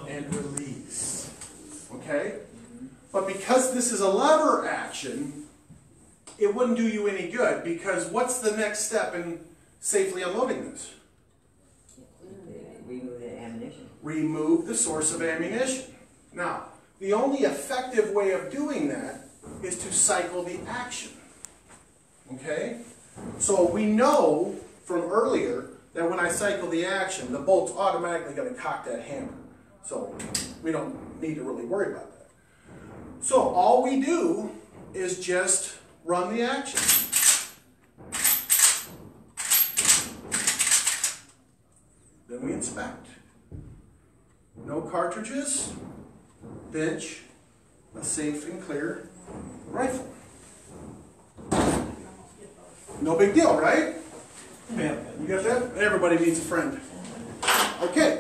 and release. Okay? But because this is a lever action, it wouldn't do you any good, because what's the next step in safely unloading this? Remove the ammunition. Remove the source of ammunition. Now, the only effective way of doing that is to cycle the action. Okay? So we know from earlier that when I cycle the action, the bolt's automatically going to cock that hammer. So we don't need to really worry about that. So all we do is just run the action. Then we inspect. No cartridges, bench, a safe and clear rifle. No big deal, right? Yeah. You got that? Everybody needs a friend. Okay.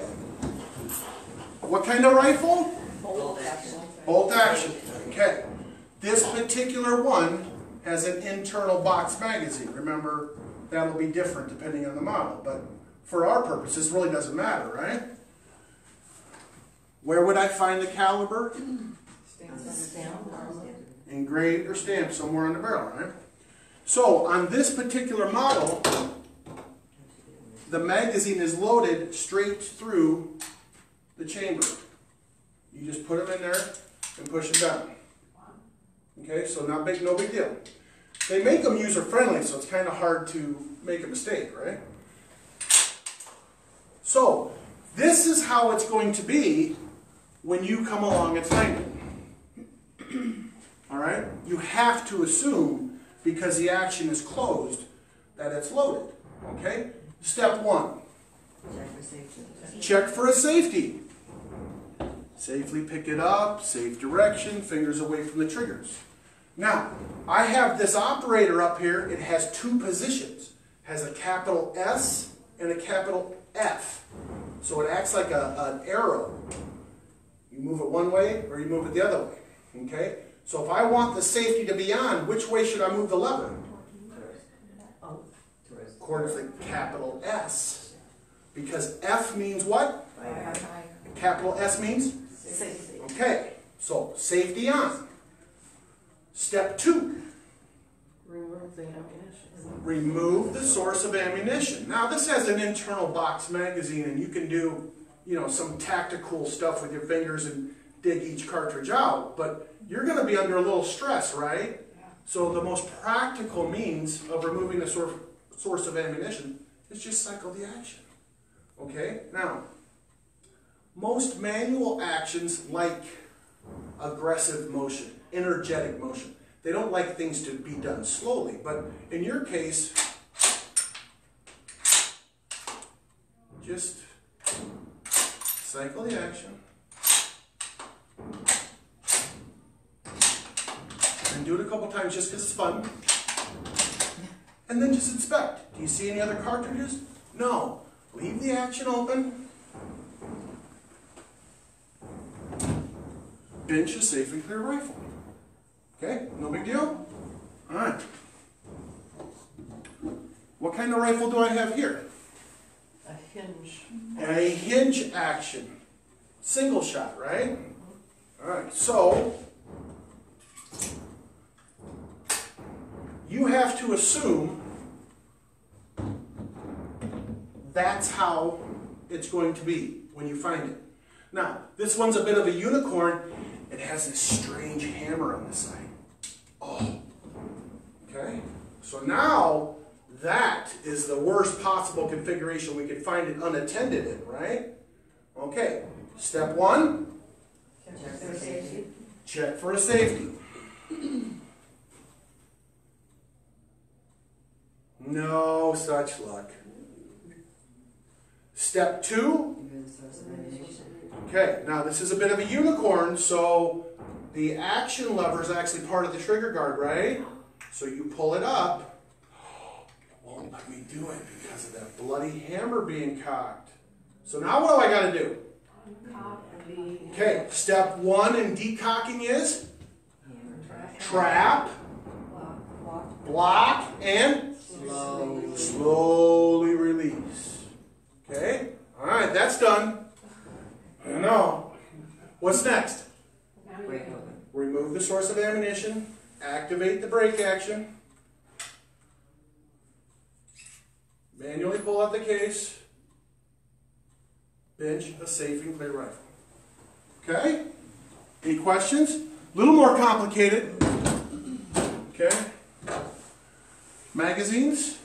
What kind of rifle? Bolt action. Bolt action. Okay. This particular one has an internal box magazine. Remember, that'll be different depending on the model, but for our purposes, it really doesn't matter, right? Where would I find the caliber? Engraved or stamped somewhere on the barrel, right? So, on this particular model, the magazine is loaded straight through the chamber. You just put them in there and push them down. Okay, so no big deal. They make them user-friendly, so it's kind of hard to make a mistake, right? So, this is how it's going to be when you come along and find it. Alright? You have to assume, because the action is closed, that it's loaded. Okay? Step 1. Check for safety. Check for a safety. Safely pick it up, safe direction, fingers away from the triggers. Now, I have this operator up here. It has two positions. It has a capital S and a capital F. So it acts like an arrow. You move it one way or you move it the other way. Okay? So if I want the safety to be on, which way should I move the lever? According to the capital S. Because F means what? Capital S means? Safety. Okay, so safety on. Step 2. Remove the ammunition. Remove the source of ammunition. Now this has an internal box magazine, and you can do, some tactical stuff with your fingers and dig each cartridge out, but you're going to be under a little stress, right? So the most practical means of removing the source of ammunition is just cycle the action. Okay? Now, most manual actions like aggressive motion, energetic motion. They don't like things to be done slowly, but in your case, just cycle the action and do it a couple times just because it's fun, and then just inspect. Do you see any other cartridges? No. Leave the action open. Bench a safe and clear rifle. Okay, no big deal? Alright. What kind of rifle do I have here? A hinge. A hinge action. Single shot, right? Alright, so you have to assume that's how it's going to be when you find it. Now, this one's a bit of a unicorn. It has this strange hammer on the side. Oh. Okay? So now, that is the worst possible configuration we could find it unattended in, right? Okay. Step 1. Check for safety. Check for a safety. No such luck. Step 2. Remove the source of ammunition. Okay, now this is a bit of a unicorn, so the action lever is actually part of the trigger guard, right? So you pull it up. It won't let me do it because of that bloody hammer being cocked. So now what do I got to do? Okay, step 1 in decocking is trap, block, and slowly release. Okay, all right, that's done. know. What's next? Break open. Remove the source of ammunition, activate the break action, manually pull out the case, bench a safe and clear rifle. Okay? Any questions? A little more complicated. Okay? Magazines.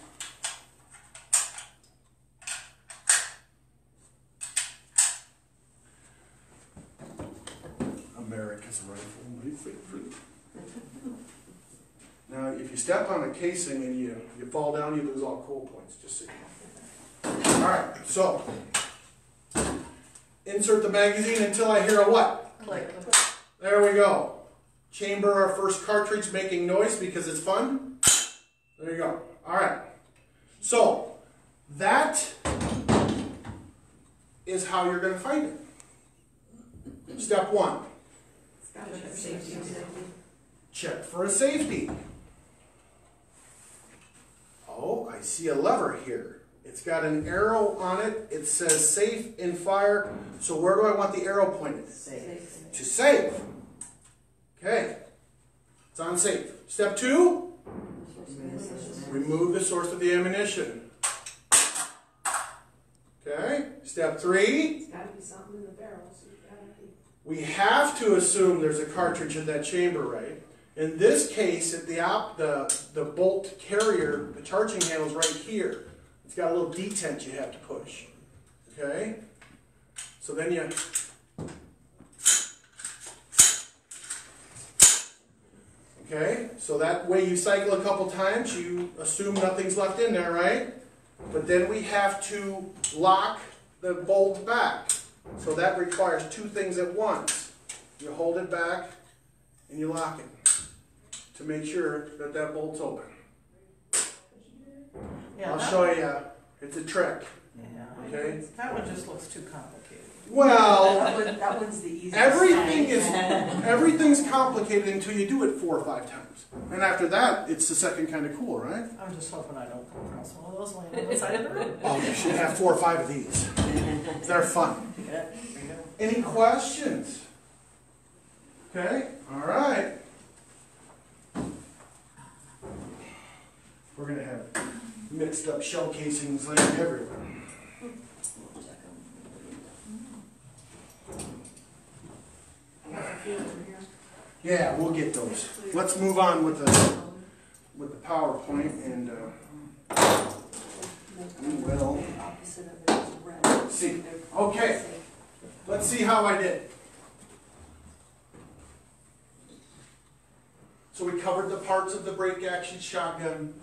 America's rifle, my favorite. Now, if you step on a casing and you fall down, you lose all cool points, just so you know. Alright, so insert the magazine until I hear a what? Click. There we go. Chamber our first cartridge making noise because it's fun. There you go. Alright. So, that is how you're going to find it. Step one. Check for a safety. Oh, I see a lever here. It's got an arrow on it. It says safe in fire. So where do I want the arrow pointed? Safe. To safe. Okay. It's on safe. Step two. Remove the source of the ammunition. Okay. Step three. It's gotta be something in the barrel, so you gotta be. We have to assume there's a cartridge in that chamber, right? In this case, at the bolt carrier, the charging handle is right here. It's got a little detent you have to push. Okay? So then you... Okay? So that way you cycle a couple times, you assume nothing's left in there, right? But then we have to lock the bolt back. So that requires two things at once. You hold it back and you lock it to make sure that that bolt's open. Yeah, I'll that show one- you. It's a trick. Yeah. Okay? That one just looks too complicated. Well, That one's the easiest. everything's complicated until you do it 4 or 5 times. And after that, it's the second kind of cool, right? I'm just hoping I don't come across one of those laying on the side of the road. Oh, you should have 4 or 5 of these. They're fun. Yeah, there you go. Any questions? Okay, all right. We're gonna have mixed up shell casings laying everywhere. Yeah, we'll get those. Let's move on with the PowerPoint and we will Opposite of it is red. see. Okay, let's see how I did. So we covered the parts of the break action shotgun.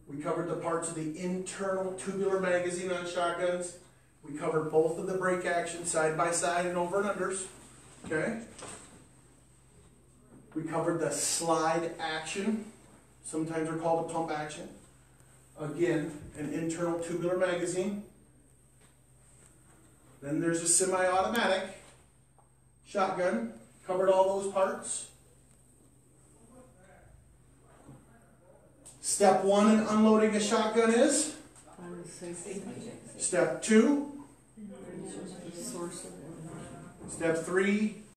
We covered the parts of the internal tubular magazine on shotguns. We covered both of the break action side by side and over and unders. Okay. We covered the slide action. Sometimes they're called a pump action. Again, an internal tubular magazine. Then there's a semi-automatic shotgun. Covered all those parts. Step 1 in unloading a shotgun is? Find the safety. Step 2. Source of ammunition. Step 3,